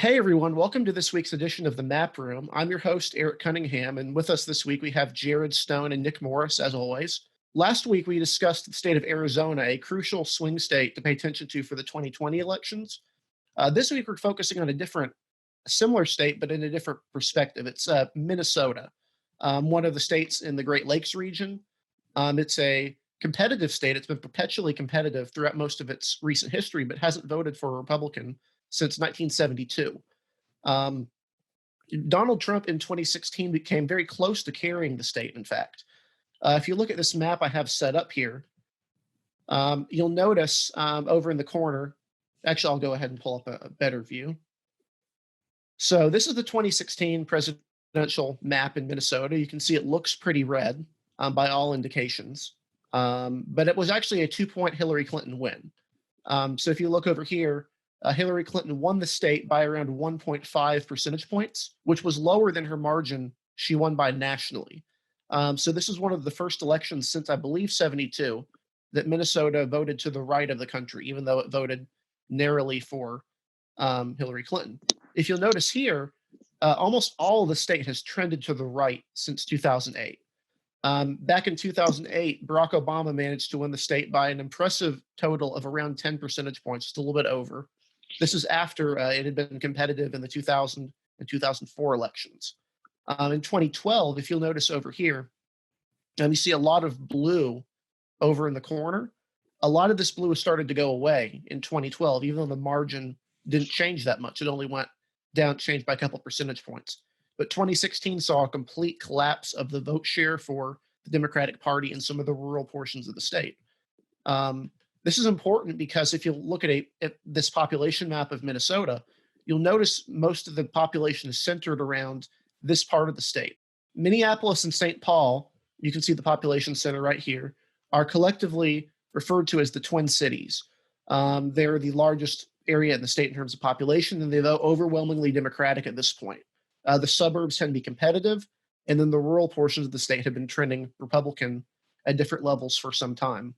Hey everyone, welcome to this week's edition of the Map Room. I'm your host, Eric Cunningham, and with us this week we have Jared Stone and Nick Morris, as always. Last week we discussed the state of Arizona, a crucial swing state to pay attention to for the 2020 elections. This week we're focusing on a similar state, but in a different perspective. It's Minnesota, one of the states in the Great Lakes region. It's a competitive state. It's been perpetually competitive throughout most of its recent history, but hasn't voted for a Republican since 1972. Um, Donald Trump in 2016 became very close to carrying the state, in fact. If you look at this map I have set up here, you'll notice over in the corner, actually, I'll go ahead and pull up a better view. So this is the 2016 presidential map in Minnesota. You can see it looks pretty red by all indications, but it was actually a 2-point Hillary Clinton win. So if you look over here, Hillary Clinton won the state by around 1.5 percentage points, which was lower than her margin she won by nationally. So this is one of the first elections since, I believe, 72 that Minnesota voted to the right of the country, even though it voted narrowly for Hillary Clinton. If you'll notice here, almost all of the state has trended to the right since 2008. Back in 2008, Barack Obama managed to win the state by an impressive total of around 10 percentage points, just a little bit over. This is after it had been competitive in the 2000 and 2004 elections. In 2012, if you'll notice over here, you see a lot of blue over in the corner. A lot of this blue has started to go away in 2012, even though the margin didn't change that much. It only went down, changed by a couple percentage points. But 2016 saw a complete collapse of the vote share for the Democratic Party in some of the rural portions of the state. This is important because if you look at this population map of Minnesota, you'll notice most of the population is centered around this part of the state. Minneapolis and St. Paul, you can see the population center right here, are collectively referred to as the Twin Cities. They're the largest area in the state in terms of population, and they're overwhelmingly Democratic at this point. The suburbs tend to be competitive, and then the rural portions of the state have been trending Republican at different levels for some time.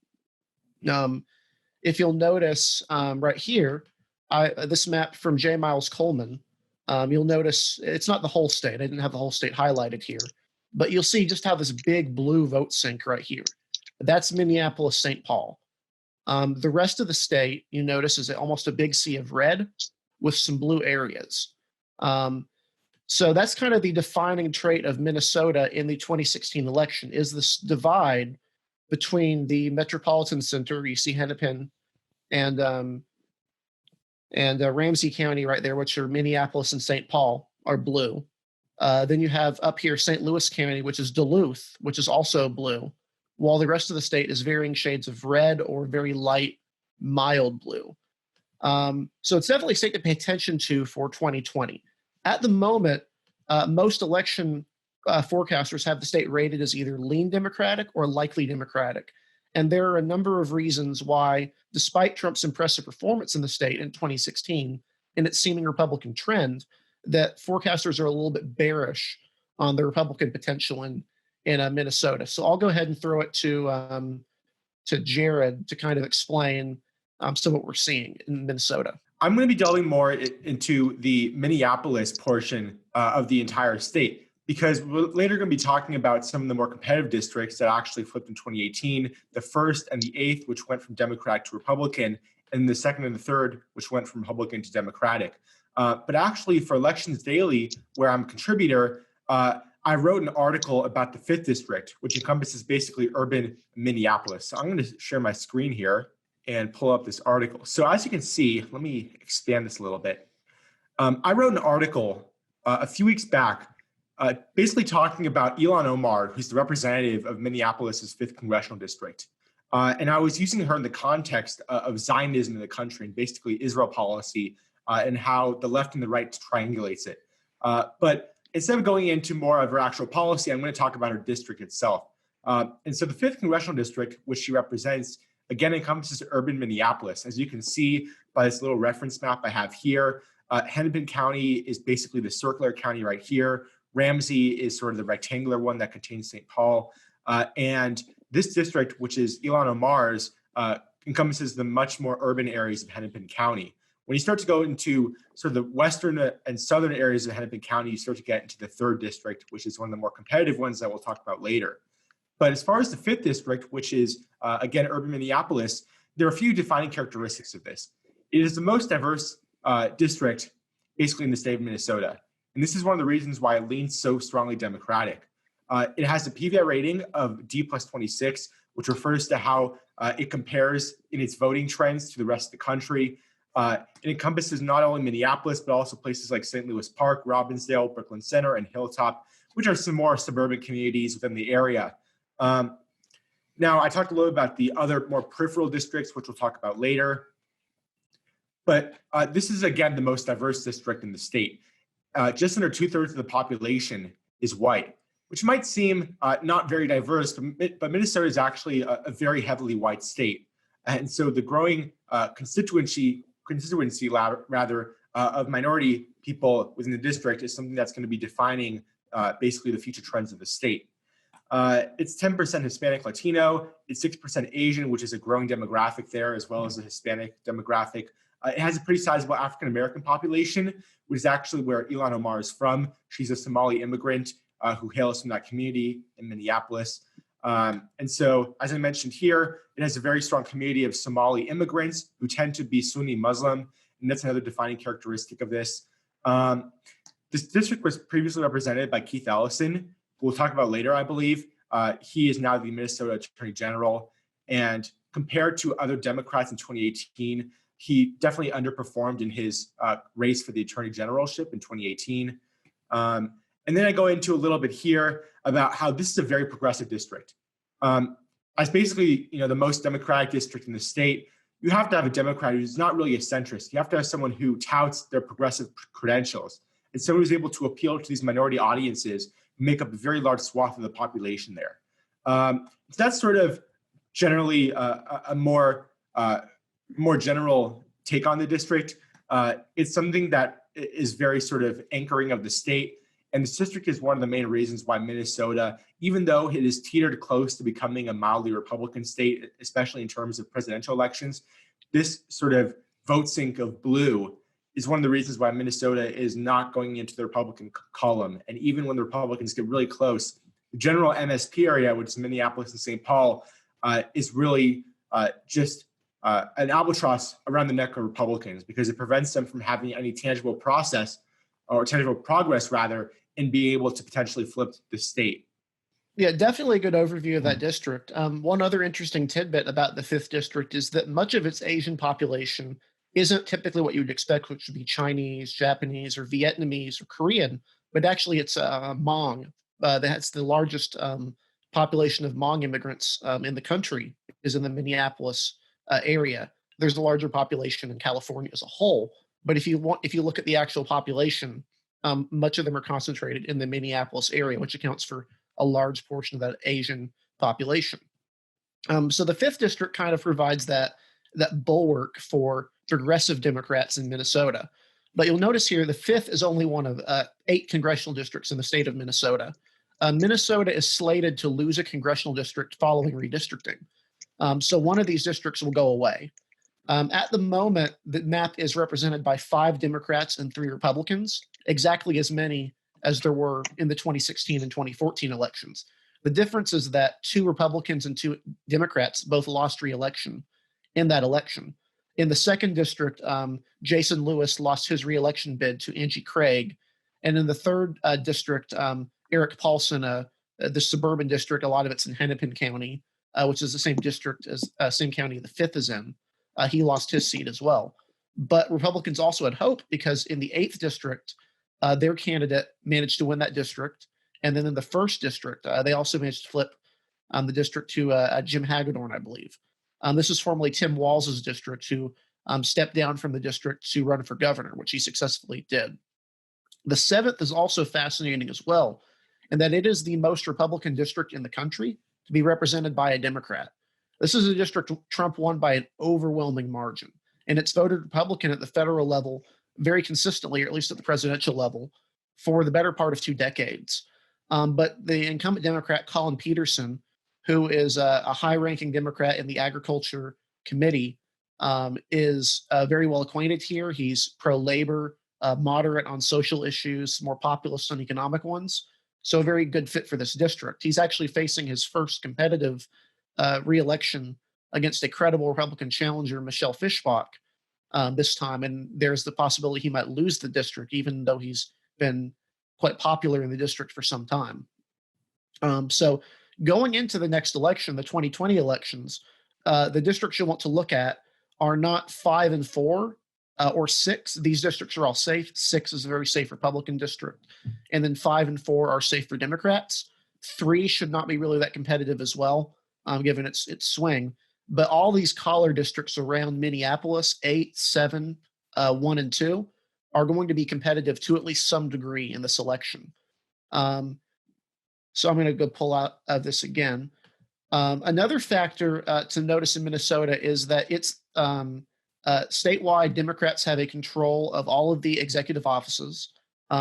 If you'll notice right here, this map from J. Miles Coleman, you'll notice it's not the whole state. I didn't have the whole state highlighted here, but you'll see just how this big blue vote sink right here. That's Minneapolis, St. Paul. The rest of the state, you notice, is almost a big sea of red with some blue areas. So that's kind of the defining trait of Minnesota in the 2016 election, is this divide between the metropolitan center, you see Hennepin, and Ramsey County right there, which are Minneapolis and St. Paul, are blue. Then you have up here St. Louis County, which is Duluth, which is also blue, while the rest of the state is varying shades of red or very light, mild blue. So it's definitely a state to pay attention to for 2020. At the moment, most election forecasters have the state rated as either lean Democratic or likely Democratic. And there are a number of reasons why, despite Trump's impressive performance in the state in 2016 and its seeming Republican trend, that forecasters are a little bit bearish on the Republican potential in Minnesota. So I'll go ahead and throw it to Jared to kind of explain some of what we're seeing in Minnesota. I'm going to be delving more into the Minneapolis portion of the entire state, because we're later going to be talking about some of the more competitive districts that actually flipped in 2018, the 1st and the 8th, which went from Democratic to Republican, and the 2nd and the 3rd, which went from Republican to Democratic. But actually, for Elections Daily, where I'm a contributor, I wrote an article about the 5th district, which encompasses basically urban Minneapolis. So I'm going to share my screen here and pull up this article. So as you can see, let me expand this a little bit. I wrote an article a few weeks back, basically talking about Ilhan Omar, who's the representative of Minneapolis's 5th Congressional District. And I was using her in the context of Zionism in the country and basically Israel policy and how the left and the right triangulates it. But instead of going into more of her actual policy, I'm going to talk about her district itself. And so the 5th Congressional District, which she represents, again, encompasses urban Minneapolis. As you can see by this little reference map I have here, Hennepin County is basically the circular county right here. Ramsey is sort of the rectangular one that contains St. Paul. And this district, which is Ilhan Omar's, encompasses the much more urban areas of Hennepin County, When you start to go into sort of the western and southern areas of Hennepin County, you start to get into the 3rd district, which is one of the more competitive ones that we'll talk about later. But as far as the 5th district, which is, again, urban Minneapolis, there are a few defining characteristics of this. It is the most diverse district, basically, in the state of Minnesota. And this is one of the reasons why it leans so strongly Democratic. It has a PVI rating of D+26, which refers to how it compares in its voting trends to the rest of the country. It encompasses not only Minneapolis, but also places like St. Louis Park, Robbinsdale, Brooklyn Center, and Hilltop, which are some more suburban communities within the area. Now, I talked a little about the other more peripheral districts, which we'll talk about later. But this is, again, the most diverse district in the state. Just under 2/3 of the population is white, which might seem not very diverse, but Minnesota is actually a very heavily white state. And so the growing constituency of minority people within the district is something that's going to be defining basically the future trends of the state. It's 10% Hispanic Latino, it's 6% Asian, which is a growing demographic there, as well as the Hispanic demographic. It has a pretty sizable African American population, which is actually where Ilhan Omar is from. She's a Somali immigrant who hails from that community in Minneapolis. And so, as I mentioned here, it has a very strong community of Somali immigrants who tend to be Sunni Muslim, and that's another defining characteristic of this. This district was previously represented by Keith Ellison, who we'll talk about later, I believe. He is now the Minnesota Attorney General, and compared to other Democrats in 2018, he definitely underperformed in his race for the Attorney Generalship in 2018. And then I go into a little bit here about how this is a very progressive district. As basically, the most Democratic district in the state, you have to have a Democrat who's not really a centrist. You have to have someone who touts their progressive credentials and someone who's able to appeal to these minority audiences, make up a very large swath of the population there. So that's sort of generally a more general take on the district. It's something that is very sort of anchoring of the state. And this district is one of the main reasons why Minnesota, even though it is teetered close to becoming a mildly Republican state, especially in terms of presidential elections, this sort of vote sink of blue is one of the reasons why Minnesota is not going into the Republican column. And even when the Republicans get really close, the general MSP area, which is Minneapolis and St. Paul, is really just an albatross around the neck of Republicans because it prevents them from having any tangible progress rather, in being able to potentially flip the state. Yeah, definitely a good overview of that district. One other interesting tidbit about the 5th district is that much of its Asian population isn't typically what you would expect, which would be Chinese, Japanese, or Vietnamese, or Korean, but actually it's Hmong. That's the largest population of Hmong immigrants in the country is in the Minneapolis area. There's a larger population in California as a whole, but if you look at the actual population, much of them are concentrated in the Minneapolis area, which accounts for a large portion of that Asian population. So the 5th district kind of provides that bulwark for progressive Democrats in Minnesota. But you'll notice here the 5th is only one of 8 congressional districts in the state of Minnesota. Minnesota is slated to lose a congressional district following redistricting. So one of these districts will go away. At the moment, the map is represented by 5 Democrats and 3 Republicans, exactly as many as there were in the 2016 and 2014 elections. The difference is that 2 Republicans and 2 Democrats both lost re-election in that election. In the 2nd district, Jason Lewis lost his re-election bid to Angie Craig. And in the 3rd district, Eric Paulson, the suburban district, a lot of it's in Hennepin County, which is the same district as same county the 5th is in. He lost his seat as well. But Republicans also had hope because in the 8th district, their candidate managed to win that district. And then in the 1st district, they also managed to flip the district to Jim Hagedorn, I believe. This is formerly Tim Walz's district, who stepped down from the district to run for governor, which he successfully did. The 7th is also fascinating as well, in that it is the most Republican district in the country to be represented by a Democrat. This is a district Trump won by an overwhelming margin, and it's voted Republican at the federal level very consistently, or at least at the presidential level, for the better part of 2 decades. But the incumbent Democrat, Colin Peterson, who is a high-ranking Democrat in the Agriculture Committee, is very well acquainted here. He's pro-labor, moderate on social issues, more populist on economic ones. So a very good fit for this district. He's actually facing his first competitive re-election against a credible Republican challenger, Michelle Fishbach, this time. And there's the possibility he might lose the district, even though he's been quite popular in the district for some time. So going into the next election, the 2020 elections, the districts you'll want to look at are not 5 and 4 or 6. These districts are all safe. 6 is a very safe Republican district. And then 5 and 4 are safe for Democrats. 3 should not be really that competitive as well, given its swing. But all these collar districts around Minneapolis, 8, 7, 1, and 2, are going to be competitive to at least some degree in this election. So I'm going to go pull out of this again. Another factor to notice in Minnesota is that it's statewide, Democrats have a control of all of the executive offices.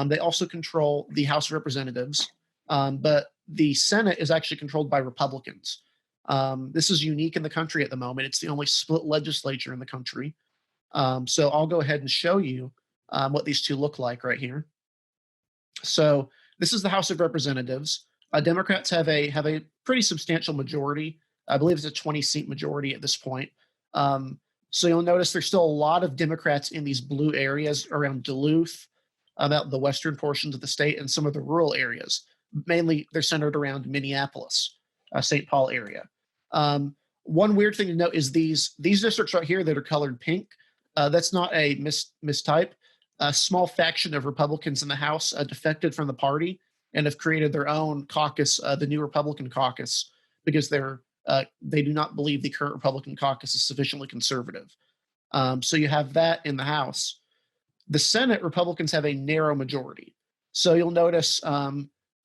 They also control the House of Representatives, but the Senate is actually controlled by Republicans. This is unique in the country at the moment. It's the only split legislature in the country. So I'll go ahead and show you what these two look like right here. So this is the House of Representatives. Democrats have a pretty substantial majority. I believe it's a 20-seat majority at this point. So you'll notice there's still a lot of Democrats in these blue areas around Duluth, about the western portions of the state, and some of the rural areas. Mainly, they're centered around Minneapolis, St. Paul area. One weird thing to note is these districts right here that are colored pink. That's not a mistype. A small faction of Republicans in the House defected from the party and have created their own caucus, the New Republican Caucus, because they do not believe the current Republican caucus is sufficiently conservative. So you have that in the House. The Senate, Republicans have a narrow majority. So you'll notice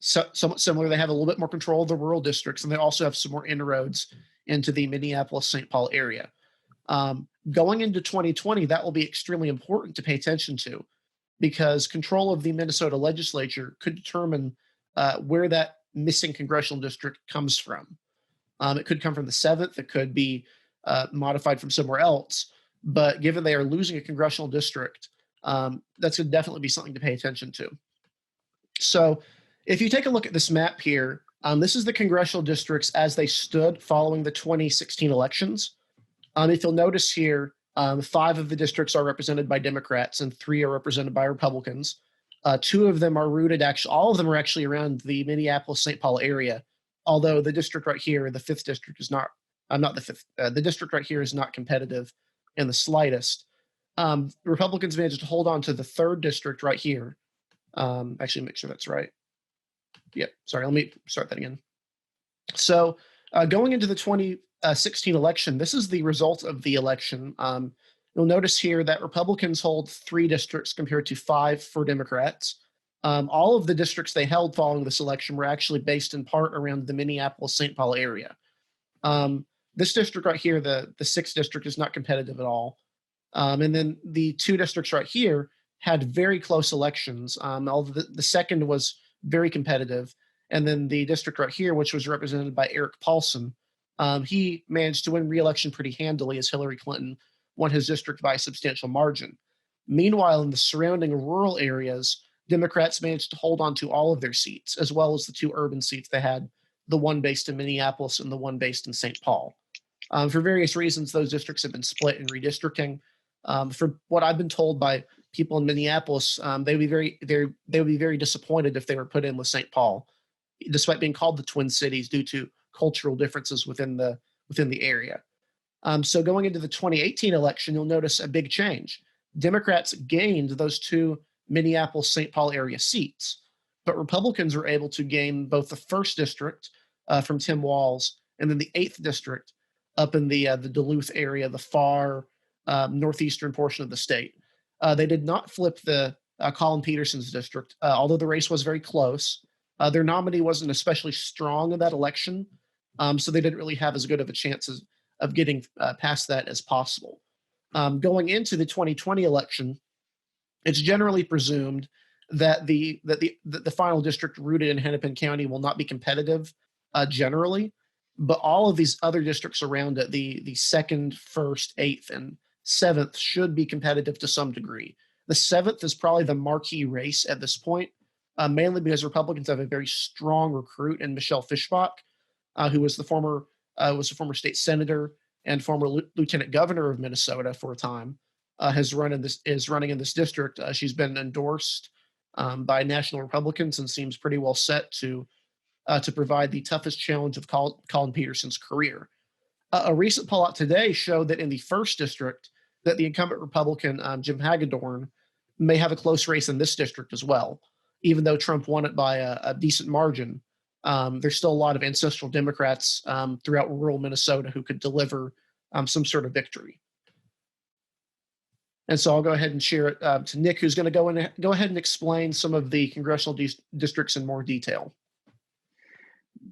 somewhat similar. They have a little bit more control of the rural districts, and they also have some more inroads into the Minneapolis-St. Paul area. Going into 2020, that will be extremely important to pay attention to, because control of the Minnesota legislature could determine where that missing congressional district comes from. It could come from the 7th. It could be modified from somewhere else. But given they are losing a congressional district, that's going to definitely be something to pay attention to. So if you take a look at this map here, this is the congressional districts as they stood following the 2016 elections. If you'll notice here, 5 of the districts are represented by Democrats and 3 are represented by Republicans. 2 of them are rooted, all of them are actually around the Minneapolis-St. Paul area, although the district right here, the 5th district, is not the 5th. The district right here is not competitive in the slightest. Republicans managed to hold on to the 3rd district right here. Actually, make sure that's right. Yep, sorry, let me start that again. So going into the 2016 election, this is the result of the election. You'll notice here that Republicans hold 3 districts compared to 5 for Democrats. All of the districts they held following this election were actually based in part around the Minneapolis-St. Paul area. This district right here, the 6th district, is not competitive at all. And then the 2 districts right here had very close elections. Although the 2nd was very competitive. And then the district right here, which was represented by Eric Paulson, he managed to win re-election pretty handily as Hillary Clinton won his district by a substantial margin. Meanwhile, in the surrounding rural areas, Democrats managed to hold on to all of their seats, as well as the 2 urban seats they had, the one based in Minneapolis and the one based in St. Paul. For various reasons, those districts have been split in redistricting. For what I've been told by people in Minneapolis, they would be very disappointed if they were put in with St. Paul, despite being called the Twin Cities due to cultural differences within the area. So going into the 2018 election, you'll notice a big change. Democrats gained those 2 Minneapolis-St. Paul area seats, but Republicans were able to gain both the 1st district from Tim Walz and then the 8th district up in the Duluth area, the far northeastern portion of the state. They did not flip the Colin Peterson's district, although the race was very close. Their nominee wasn't especially strong in that election, so they didn't really have as good of a chance of getting past that as possible. Going into the 2020 election, it's generally presumed that the final district rooted in Hennepin County will not be competitive generally, but all of these other districts around it, the 2nd, 1st, 8th, and 7th, should be competitive to some degree. The 7th is probably the marquee race at this point, mainly because Republicans have a very strong recruit in Michelle Fischbach, who was a former state senator and former lieutenant governor of Minnesota for a time. Is running in this district. She's been endorsed by national Republicans and seems pretty well set to provide the toughest challenge of Colin Peterson's career. A recent poll out today showed that in the 1st district, that the incumbent Republican Jim Hagedorn may have a close race in this district as well. Even though Trump won it by a decent margin, there's still a lot of ancestral Democrats throughout rural Minnesota who could deliver some sort of victory. And so I'll go ahead and share it to Nick, who's going to go ahead and explain some of the congressional districts in more detail.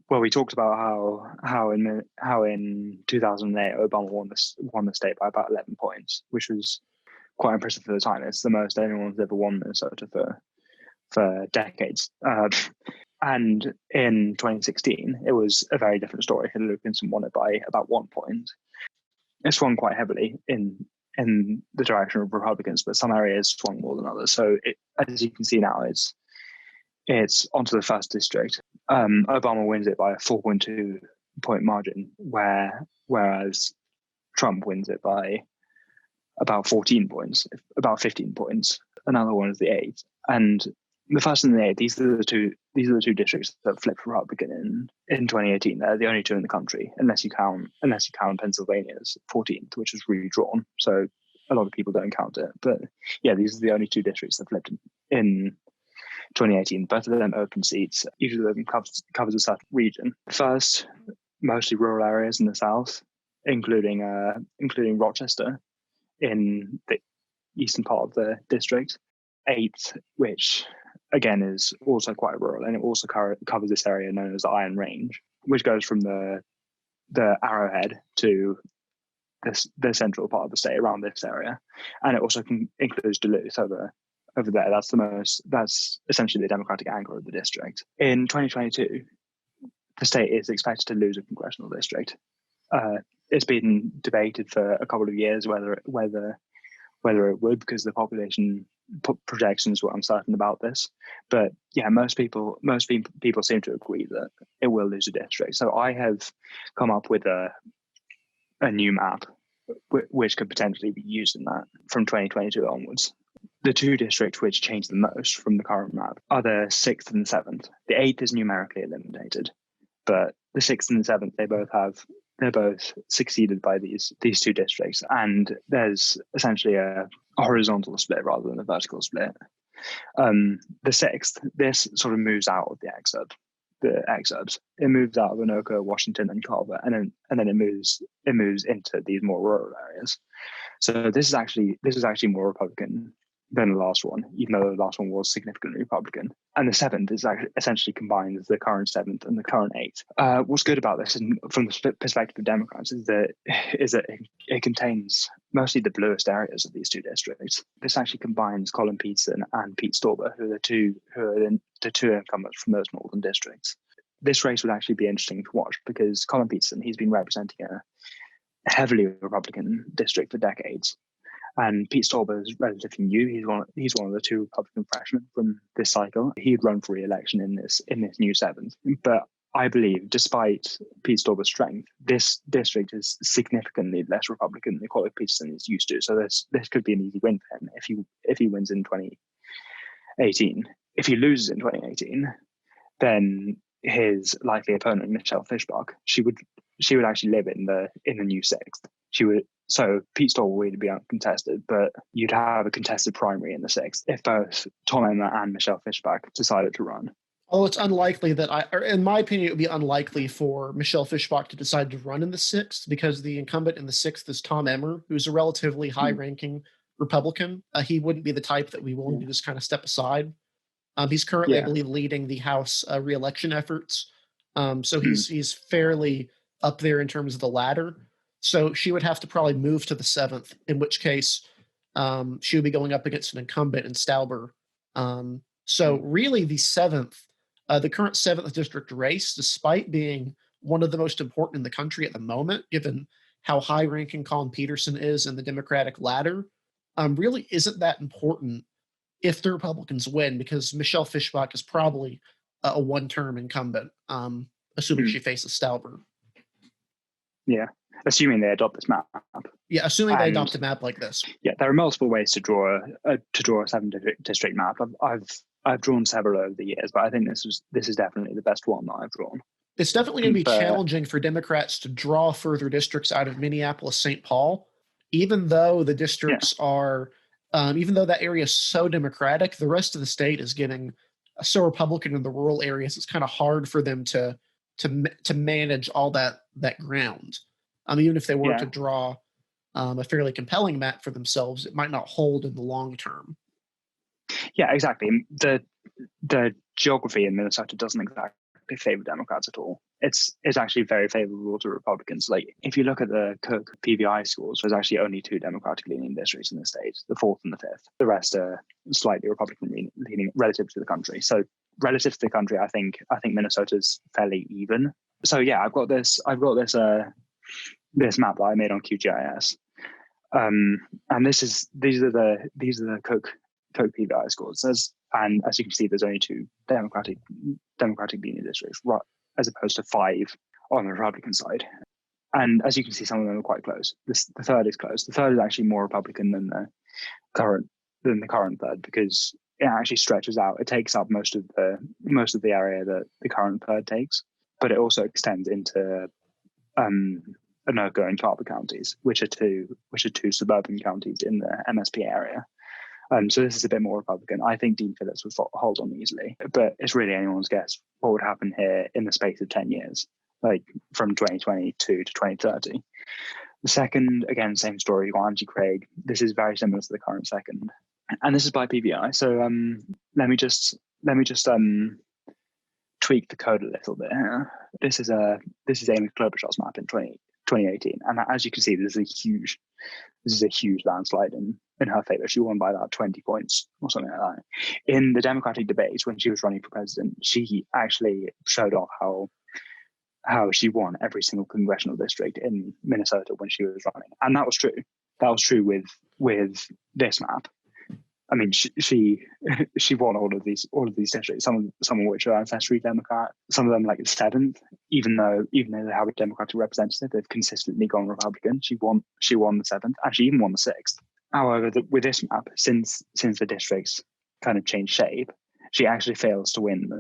Well, we talked about how in 2008 Obama won the state by about 11 points, which was quite impressive for the time. It's the most anyone's ever won Minnesota for decades. And in 2016, it was a very different story. Hillary Clinton won it by about 1 point. It swung quite heavily in the direction of Republicans, but some areas swung more than others. So as you can see now, it's onto the 1st district. Obama wins it by a 4.2 point margin, whereas Trump wins it by about 14 points, about 15 points. Another one is the 8th. And the 1st and the 8th, these are the two districts that flipped Republican in 2018. They're the only two in the country, unless you count Pennsylvania's 14th, which was redrawn. So a lot of people don't count it. But yeah, these are the only two districts that flipped in 2018. Both of them open seats. Each of them covers a certain region. First, mostly rural areas in the south, including Rochester in the eastern part of the district. 8th, which again is also quite rural, and it also covers this area known as the Iron Range, which goes from the Arrowhead to the central part of the state around this area, and it also includes Duluth over there. That's essentially the Democratic anchor of the district. In 2022, the state is expected to lose a congressional district. It's been debated for a couple of years whether it would, because the population projections were uncertain about this. But yeah, most people seem to agree that it will lose a district. So I have come up with a new map which could potentially be used in that from 2022 onwards. The two districts which change the most from the current map are the 6th and 7th. The 8th is numerically eliminated, but the 6th and the 7th, they're both succeeded by these two districts, and there's essentially a horizontal split rather than a vertical split. The 6th, this sort of moves out of the exurbs. It moves out of Anoka, Washington, and Carver, and then it moves into these more rural areas. So this is actually more Republican than the last one, even though the last one was significantly Republican. And the 7th is essentially combines the current 7th and the current 8th. What's good about this, and from the perspective of Democrats, is that it contains mostly the bluest areas of these two districts. This actually combines Colin Peterson and Pete Stauber, who are the two incumbents from those northern districts. This race would actually be interesting to watch because Colin Peterson, he's been representing a heavily Republican district for decades. And Pete Stauber is relatively new. He's one of the two Republican freshmen from this cycle. He'd run for re-election in this new 7th. But I believe, despite Pete Stauber's strength, this district is significantly less Republican than Colin Peterson is used to. So this could be an easy win for him if he wins in 2018. If he loses in 2018, then his likely opponent, Michelle Fischbach, she would actually live in the new 6th. So Pete Stauber would be uncontested, but you'd have a contested primary in the 6th if both Tom Emmer and Michelle Fischbach decided to run. Oh, it's unlikely in my opinion, it would be unlikely for Michelle Fischbach to decide to run in the 6th because the incumbent in the 6th is Tom Emmer, who's a relatively high-ranking Republican. He wouldn't be the type that we willing to just kind of step aside. He's currently, I believe, leading the House re-election efforts. So he's fairly up there in terms of the ladder. So she would have to probably move to the 7th, in which case she would be going up against an incumbent in Stauber. So really the 7th, the current 7th district race, despite being one of the most important in the country at the moment, given how high ranking Colin Peterson is in the Democratic ladder, really isn't that important if the Republicans win, because Michelle Fischbach is probably a one-term incumbent, assuming she faces Stauber. Yeah, assuming they adopt this map. Yeah, assuming they adopt a map like this. Yeah, there are multiple ways to draw a 7-district map. I've drawn several over the years, but I think this is definitely the best one that I've drawn. It's definitely going to be challenging for Democrats to draw further districts out of Minneapolis, St. Paul, even though the districts are, even though that area is so Democratic, the rest of the state is getting so Republican in the rural areas. It's kind of hard for them to manage all that ground. Even if they were to draw a fairly compelling map for themselves, it might not hold in the long term. Yeah, exactly. The geography in Minnesota doesn't exactly favor Democrats at all. It's actually very favorable to Republicans. Like, if you look at the Cook PVI scores, there's actually only 2 Democratic leaning districts in the state, the 4th and the 5th. The rest are slightly Republican leaning relative to the country. So relative to the country, I think Minnesota's fairly even. So yeah, I've got this map that I made on QGIS. And these are the Cook PVI scores. And as you can see, there's only 2 Democratic leaning districts, right, as opposed to 5 on the Republican side. And as you can see, some of them are quite close. The third is close. The third is actually more Republican than the current third, because it actually stretches out. It takes up most of the area that the current third takes, but it also extends into Anoka and Carver counties, which are two suburban counties in the MSP area. So this is a bit more Republican. I think Dean Phillips would hold on easily, but it's really anyone's guess what would happen here in the space of 10 years, like from 2022 to 2030. The second, again, same story. You got Angie Craig. This is very similar to the current second, and this is by PVI. So let me just tweak the code a little bit here. This is Amy Klobuchar's map in 2018, and as you can see, this is a huge landslide in her favor. She won by about 20 points or something like that. In the Democratic debate, when she was running for president, she actually showed off how she won every single congressional district in Minnesota when she was running, and that was true. That was true with this map. I mean, she won all of these districts. Some of which are ancestry Democrat. Some of them like the 7th, even though they have a Democratic representative, they've consistently gone Republican. She won the 7th, and she even won the 6th. However, with this map, since the districts kind of changed shape, she actually fails to win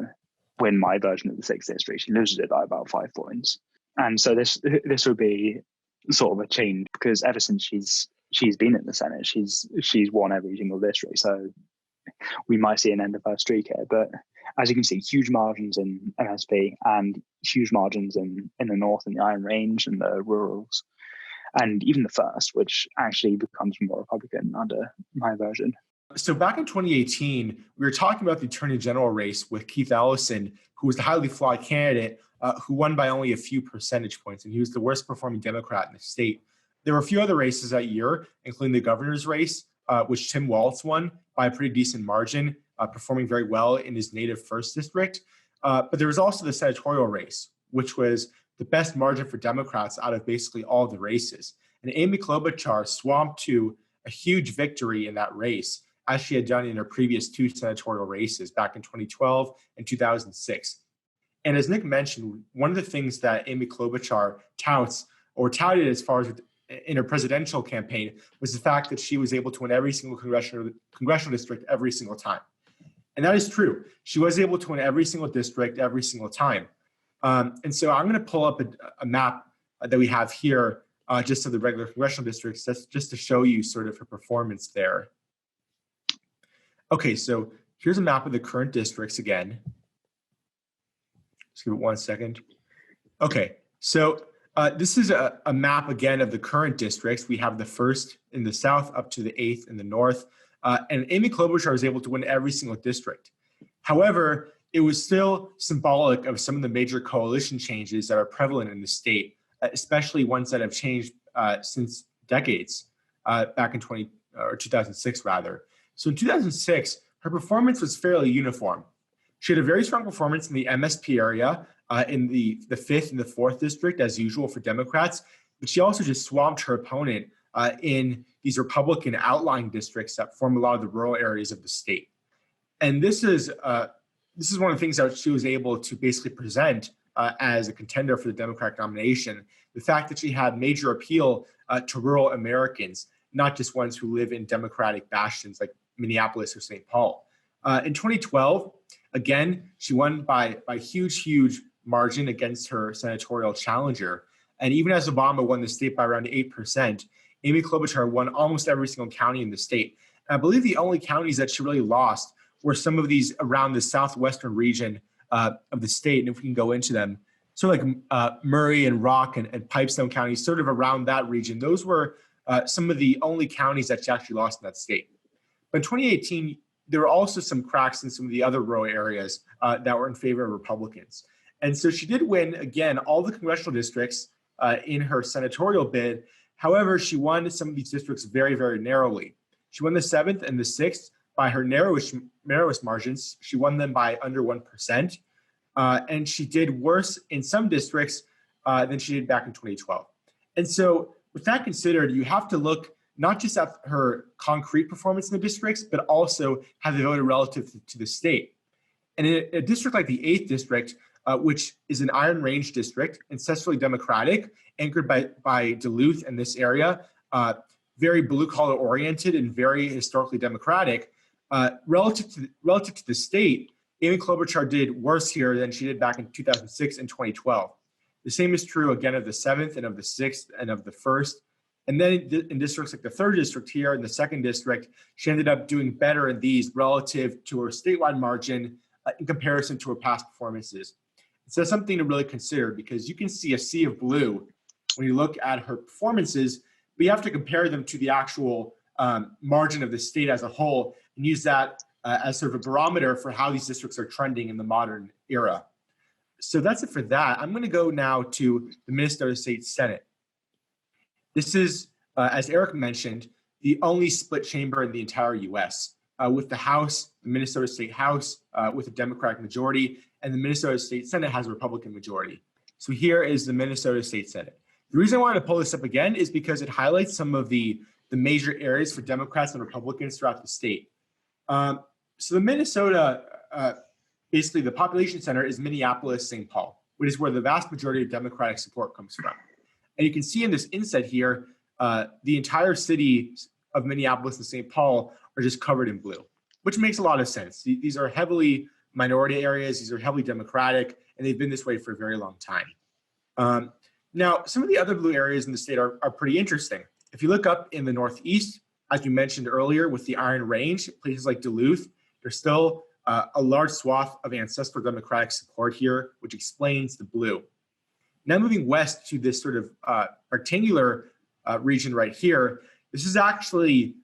my version of the 6th district. She loses it by about 5 points, and so this would be sort of a change, because ever since she's been in the Senate, she's won every single district. So we might see an end of her streak here. But as you can see, huge margins in MSP and huge margins in the North and the Iron Range and the rurals, and even the first, which actually becomes more Republican under my version. So back in 2018, we were talking about the Attorney General race with Keith Ellison, who was the highly flawed candidate who won by only a few percentage points, and he was the worst performing Democrat in the state. There were a few other races that year, including the governor's race, which Tim Walz won by a pretty decent margin, performing very well in his native 1st district. But there was also the senatorial race, which was the best margin for Democrats out of basically all of the races. And Amy Klobuchar swamped to a huge victory in that race, as she had done in her previous 2 senatorial races back in 2012 and 2006. And as Nick mentioned, one of the things that Amy Klobuchar touted as far as in her presidential campaign was the fact that she was able to win every single congressional district every single time. And that is true. She was able to win every single district every single time. And so I'm going to pull up a map that we have here just of the regular congressional districts. That's just to show you sort of her performance there. Okay, so here's a map of the current districts again. Just give it 1 second. Okay, so this is a map again of the current districts. We have the 1st in the south up to the 8th in the north. And Amy Klobuchar was able to win every single district. However, it was still symbolic of some of the major coalition changes that are prevalent in the state, especially ones that have changed since decades, back in 2006 rather. So in 2006, her performance was fairly uniform. She had a very strong performance in the MSP area, in the 5th and the 4th district, as usual for Democrats, but she also just swamped her opponent in these Republican outlying districts that form a lot of the rural areas of the state. And this is one of the things that she was able to basically present as a contender for the Democratic nomination, the fact that she had major appeal to rural Americans, not just ones who live in Democratic bastions like Minneapolis or St. Paul. In 2012, again, she won by huge margin against her senatorial challenger. And even as Obama won the state by around 8%, Amy Klobuchar won almost every single county in the state. And I believe the only counties that she really lost were some of these around the southwestern region of the state. And if we can go into them, sort of like Murray and Rock and Pipestone counties, sort of around that region, those were some of the only counties that she actually lost in that state. But in 2018, there were also some cracks in some of the other rural areas that were in favor of Republicans. And so she did win, again, all the congressional districts in her senatorial bid. However, she won some of these districts very, very narrowly. She won the 7th and the 6th by her narrowest margins. She won them by under 1%. And she did worse in some districts than she did back in 2012. And so with that considered, you have to look not just at her concrete performance in the districts, but also how they voted relative to the state. And in a district like the 8th district, which is an Iron Range district, ancestral Democratic, anchored by Duluth and this area, very blue-collar oriented and very historically Democratic, relative to the state, Amy Klobuchar did worse here than she did back in 2006 and 2012. The same is true again of the 7th and of the 6th and of the 1st. And then in districts like the 3rd district here and the 2nd district, she ended up doing better in these relative to her statewide margin in comparison to her past performances. So that's something to really consider, because you can see a sea of blue when you look at her performances, but you have to compare them to the actual margin of the state as a whole and use that as sort of a barometer for how these districts are trending in the modern era. So that's it for that. I'm going to go now to the Minnesota State Senate. This is, as Eric mentioned, the only split chamber in the entire U.S., with the House, the Minnesota State House, with a Democratic majority, and the Minnesota State Senate has a Republican majority. So here is the Minnesota State Senate. The reason I wanted to pull this up again is because it highlights some of the major areas for Democrats and Republicans throughout the state. So the Minnesota, basically the population center is Minneapolis, St. Paul, which is where the vast majority of Democratic support comes from. And you can see in this inset here, the entire city of Minneapolis and St. Paul are just covered in blue, which makes a lot of sense. These are heavily minority areas. These are heavily Democratic, and they've been this way for a very long time. Now, some of the other blue areas in the state are pretty interesting. If you look up in the Northeast, as you mentioned earlier, with the Iron Range, places like Duluth, there's still a large swath of ancestral Democratic support here, which explains the blue. Now moving west to this sort of rectangular region right here, this is actually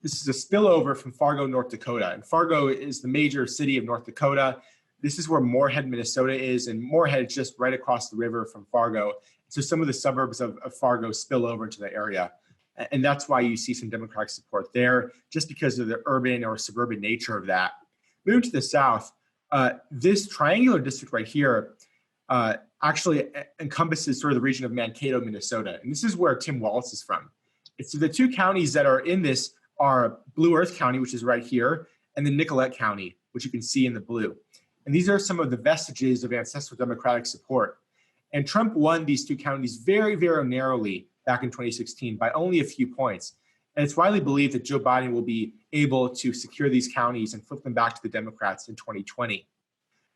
this is a spillover from Fargo, North Dakota. And Fargo is the major city of North Dakota. This is where Moorhead, Minnesota is, and Moorhead is just right across the river from Fargo. So some of the suburbs of Fargo spill over into the area. And that's why you see some Democratic support there, just because of the urban or suburban nature of that. Moving to the south, this triangular district right here actually encompasses sort of the region of Mankato, Minnesota. And this is where Tim Walz is from. So the two counties that are in this are Blue Earth County, which is right here, and then Nicollet County, which you can see in the blue. And these are some of the vestiges of ancestral Democratic support. And Trump won these two counties very, very narrowly back in 2016 by only a few points. And it's widely believed that Joe Biden will be able to secure these counties and flip them back to the Democrats in 2020.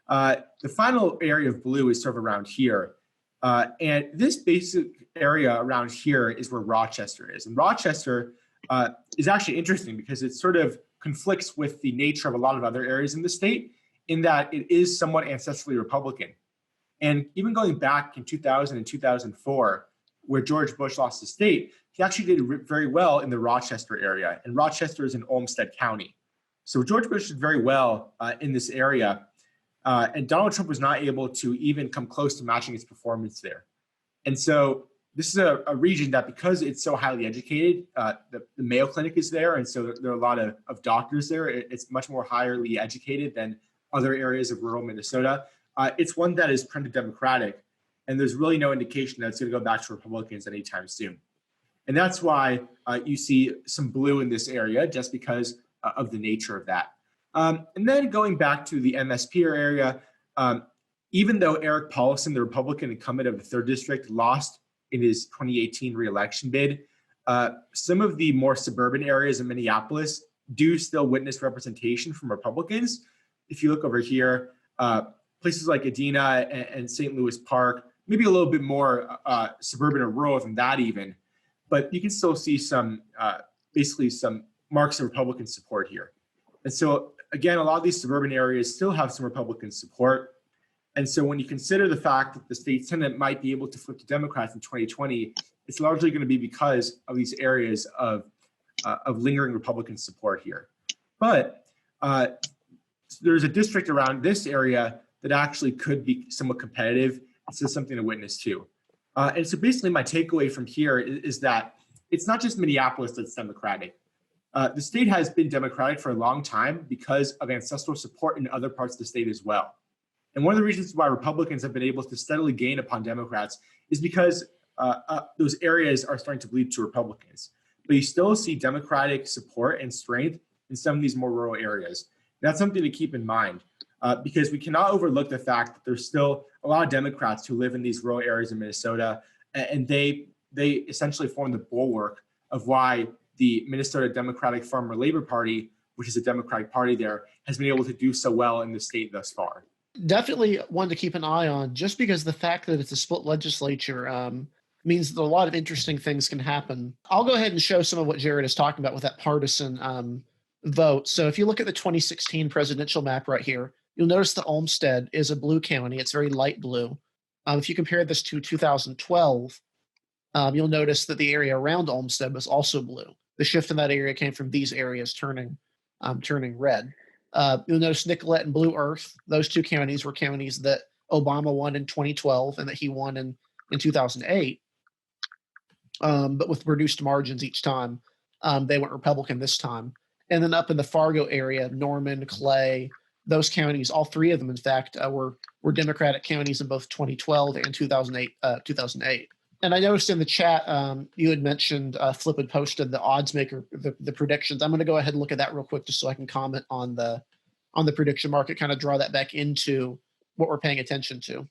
The final area of blue is sort of around here. And this basic area around here is where Rochester is. And Rochester is actually interesting because it sort of conflicts with the nature of a lot of other areas in the state, in that it is somewhat ancestrally Republican. And even going back in 2000 and 2004, where George Bush lost the state, he actually did very well in the Rochester area. And Rochester is in Olmsted County. So George Bush did very well in this area. And Donald Trump was not able to even come close to matching his performance there. And so this is a region that, because it's so highly educated, the Mayo Clinic is there. And so there are a lot of doctors there. It's much more highly educated than other areas of rural Minnesota, it's one that is trended Democratic, and there's really no indication that it's going to go back to Republicans anytime soon. And that's why you see some blue in this area, just because of the nature of that. And then going back to the MSP area, even though Eric Paulson, the Republican incumbent of the 3rd District, lost in his 2018 reelection bid, some of the more suburban areas of Minneapolis do still witness representation from Republicans. If you look over here, places like Edina and St. Louis Park, maybe a little bit more suburban or rural than that even, but you can still see some, basically some marks of Republican support here. And so again, a lot of these suburban areas still have some Republican support. And so when you consider the fact that the state Senate might be able to flip to Democrats in 2020, it's largely going to be because of these areas of lingering Republican support here. But there's a district around this area that actually could be somewhat competitive. So something to witness too. And so basically my takeaway from here is that it's not just Minneapolis that's Democratic. The state has been Democratic for a long time because of ancestral support in other parts of the state as well. And one of the reasons why Republicans have been able to steadily gain upon Democrats is because those areas are starting to bleed to Republicans. But you still see Democratic support and strength in some of these more rural areas. That's something to keep in mind because we cannot overlook the fact that there's still a lot of Democrats who live in these rural areas of Minnesota, and they essentially form the bulwark of why the Minnesota Democratic Farmer Labor Party, which is a Democratic party there, has been able to do so well in the state thus far. Definitely one to keep an eye on, just because the fact that it's a split legislature means that a lot of interesting things can happen. I'll go ahead and show some of what Jared is talking about with that partisan vote. So if you look at the 2016 presidential map right here, you'll notice that Olmsted is a blue county. It's very light blue. If you compare this to 2012, you'll notice that the area around Olmsted was also blue. The shift in that area came from these areas turning red. You'll notice Nicollet and Blue Earth, those two counties were counties that Obama won in 2012 and that he won in 2008, but with reduced margins each time. They went Republican this time. And then up in the Fargo area, Norman, Clay, those counties, all three of them, in fact, were Democratic counties in both 2012 and 2008. And I noticed in the chat, you had mentioned Flip had posted the odds maker, the predictions. I'm going to go ahead and look at that real quick just so I can comment on the prediction market, kind of draw that back into what we're paying attention to.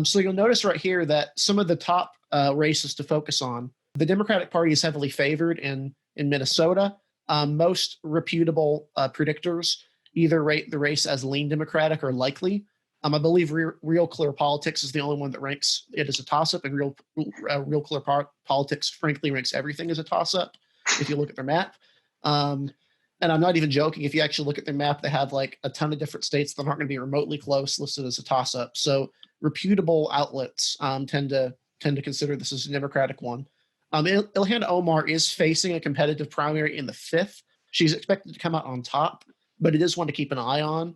So you'll notice right here that some of the top races to focus on, the Democratic Party is heavily favored in Minnesota. Most reputable predictors either rate the race as lean Democratic or likely. I believe Real Clear Politics is the only one that ranks it as a toss-up, and Real Clear Politics, frankly, ranks everything as a toss-up if you look at their map. And I'm not even joking. If you actually look at their map, they have like a ton of different states that aren't going to be remotely close listed as a toss-up. So reputable outlets tend to consider this as a Democratic one. Ilhan Omar is facing a competitive primary in the 5th. She's expected to come out on top, but it is one to keep an eye on.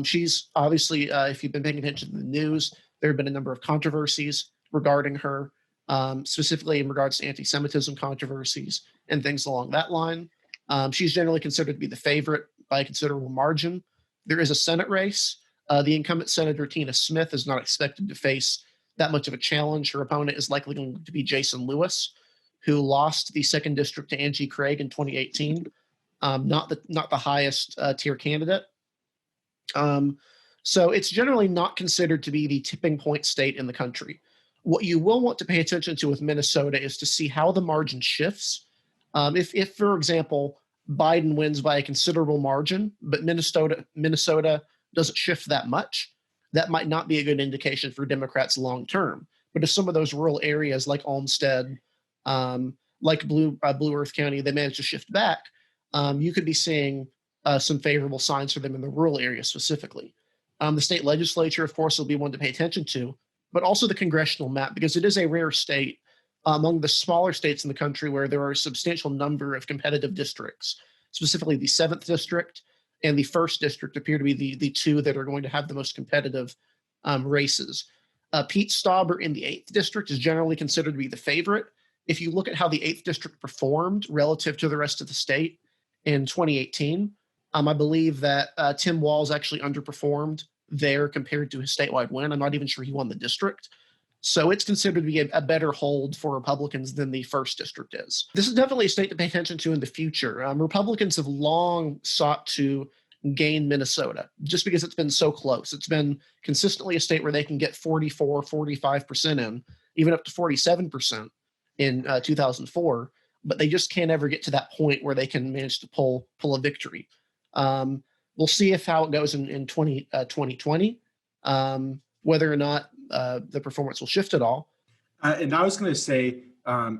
She's obviously, if you've been paying attention to the news, there have been a number of controversies regarding her, specifically in regards to anti-Semitism controversies and things along that line. She's generally considered to be the favorite by a considerable margin. There is a Senate race. The incumbent Senator Tina Smith is not expected to face that much of a challenge. Her opponent is likely going to be Jason Lewis, who lost the 2nd district to Angie Craig in 2018. Not the highest tier candidate. So it's generally not considered to be the tipping point state in the country. What you will want to pay attention to with Minnesota is to see how the margin shifts. If, for example, Biden wins by a considerable margin, but Minnesota doesn't shift that much, that might not be a good indication for Democrats long term. But if some of those rural areas like Olmsted, like Blue Earth County, they manage to shift back, you could be seeing some favorable signs for them in the rural area specifically. The state legislature, of course, will be one to pay attention to, but also the congressional map, because it is a rare state among the smaller states in the country where there are a substantial number of competitive districts. Specifically, the 7th district and the 1st district appear to be the two that are going to have the most competitive races. Pete Stauber in the 8th district is generally considered to be the favorite. If you look at how the 8th district performed relative to the rest of the state in 2018, I believe that Tim Walz actually underperformed there compared to his statewide win. I'm not even sure he won the district. So it's considered to be a better hold for Republicans than the first district is. This is definitely a state to pay attention to in the future. Republicans have long sought to gain Minnesota just because it's been so close. It's been consistently a state where they can get 44, 45% in, even up to 47% in 2004, but they just can't ever get to that point where they can manage to pull a victory. We'll see how it goes in 2020, whether or not the performance will shift at all. And I was going to say,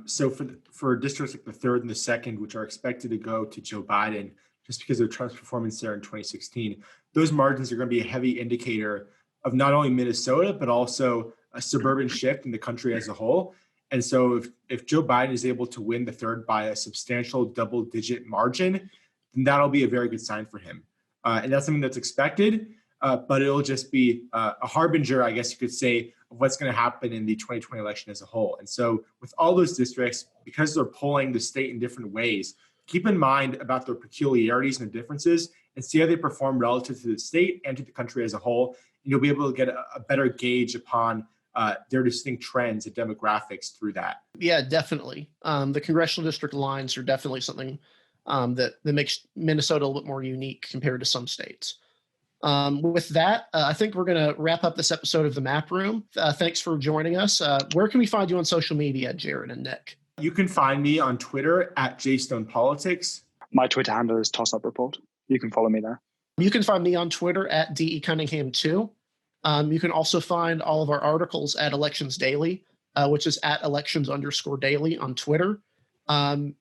so for districts like the third and the second, which are expected to go to Joe Biden, just because of Trump's performance there in 2016, those margins are going to be a heavy indicator of not only Minnesota, but also a suburban shift in the country as a whole. And so if Joe Biden is able to win the third by a substantial double-digit margin, then that'll be a very good sign for him. And that's something that's expected, but it'll just be a harbinger, I guess you could say, of what's going to happen in the 2020 election as a whole. And so with all those districts, because they're polling the state in different ways, keep in mind about their peculiarities and their differences and see how they perform relative to the state and to the country as a whole. And you'll be able to get a better gauge upon their distinct trends and demographics through that. Yeah, definitely. The congressional district lines are definitely something that makes Minnesota a little bit more unique compared to some states. With that, I think we're going to wrap up this episode of the Map Room. Thanks for joining us. Where can we find you on social media, Jared and Nick? You can find me on Twitter at JStonePolitics. My Twitter handle is tossup report. You can follow me there. You can find me on Twitter at DECunningham2. You can also find all of our articles at Elections Daily, which is at elections_daily on Twitter.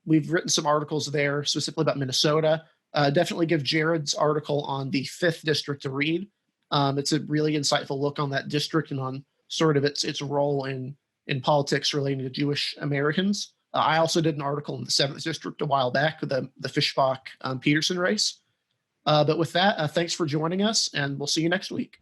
We've written some articles there specifically about Minnesota. Definitely give Jared's article on the 5th district a read. It's a really insightful look on that district and on sort of its role in politics relating to Jewish Americans. I also did an article in the 7th district a while back with the Fishbach Peterson race. But with that, thanks for joining us, and we'll see you next week.